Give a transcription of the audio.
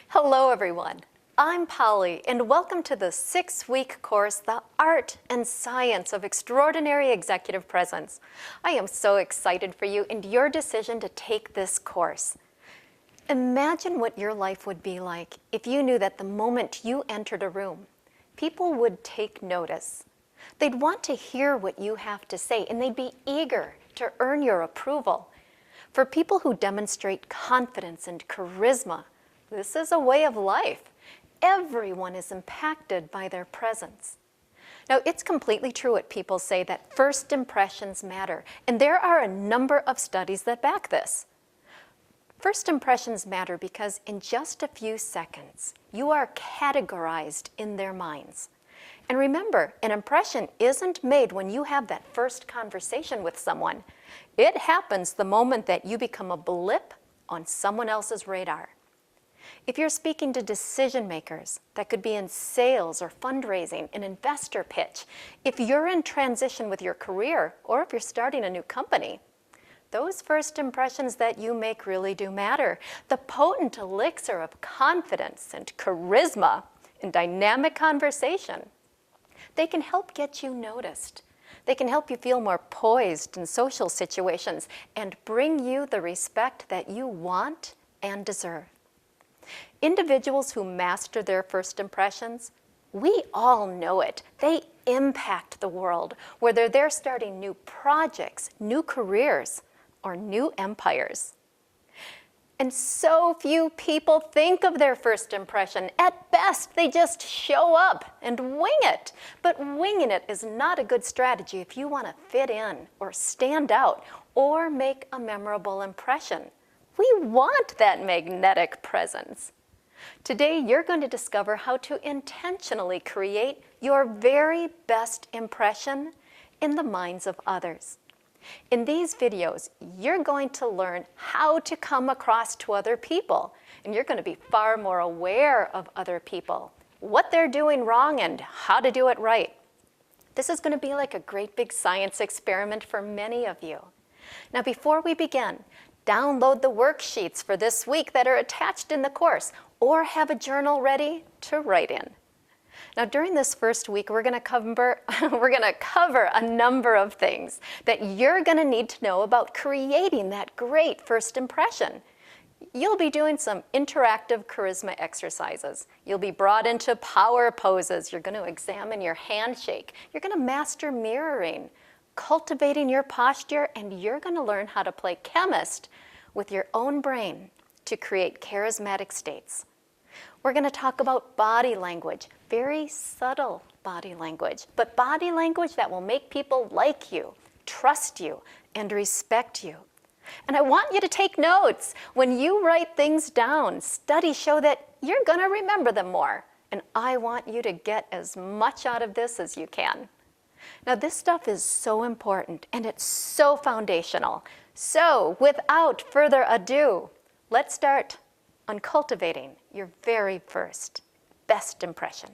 Hello, everyone. I'm Polly, and welcome to the 6-week course, The Art and Science of Extraordinary Executive Presence. I am so excited for you and your decision to take this course. Imagine what your life would be like if you knew that the moment you entered a room, people would take notice. They'd want to hear what you have to say, and they'd be eager to earn your approval. For people who demonstrate confidence and charisma, this is a way of life. Everyone is impacted by their presence. Now, it's completely true what people say that first impressions matter, and there are a number of studies that back this. First impressions matter because in just a few seconds, you are categorized in their minds. And remember, an impression isn't made when you have that first conversation with someone. It happens the moment that you become a blip on someone else's radar. If you're speaking to decision makers, that could be in sales or fundraising, an investor pitch, if you're in transition with your career, or if you're starting a new company, those first impressions that you make really do matter. The potent elixir of confidence and charisma in dynamic conversation, they can help get you noticed. They can help you feel more poised in social situations and bring you the respect that you want and deserve. Individuals who master their first impressions, we all know it. They impact the world, whether they're starting new projects, new careers, or new empires. And so few people think of their first impression. At best, they just show up and wing it. But winging it is not a good strategy if you want to fit in or stand out or make a memorable impression. We want that magnetic presence. Today, you're going to discover how to intentionally create your very best impression in the minds of others. In these videos, you're going to learn how to come across to other people, and you're going to be far more aware of other people, what they're doing wrong, and how to do it right. This is going to be like a great big science experiment for many of you. Now, before we begin, download the worksheets for this week that are attached in the course, or have a journal ready to write in. Now, during this first week, we're going to cover a number of things that you're going to need to know about creating that great first impression. You'll be doing some interactive charisma exercises. You'll be brought into power poses. You're going to examine your handshake. You're going to master mirroring, cultivating your posture, and you're going to learn how to play chemist with your own brain to create charismatic states. We're going to talk about body language, very subtle body language, but body language that will make people like you, trust you, and respect you. And I want you to take notes. When you write things down, studies show that you're going to remember them more. And I want you to get as much out of this as you can. Now, this stuff is so important, and it's so foundational. So, without further ado, let's start on cultivating your very first best impression.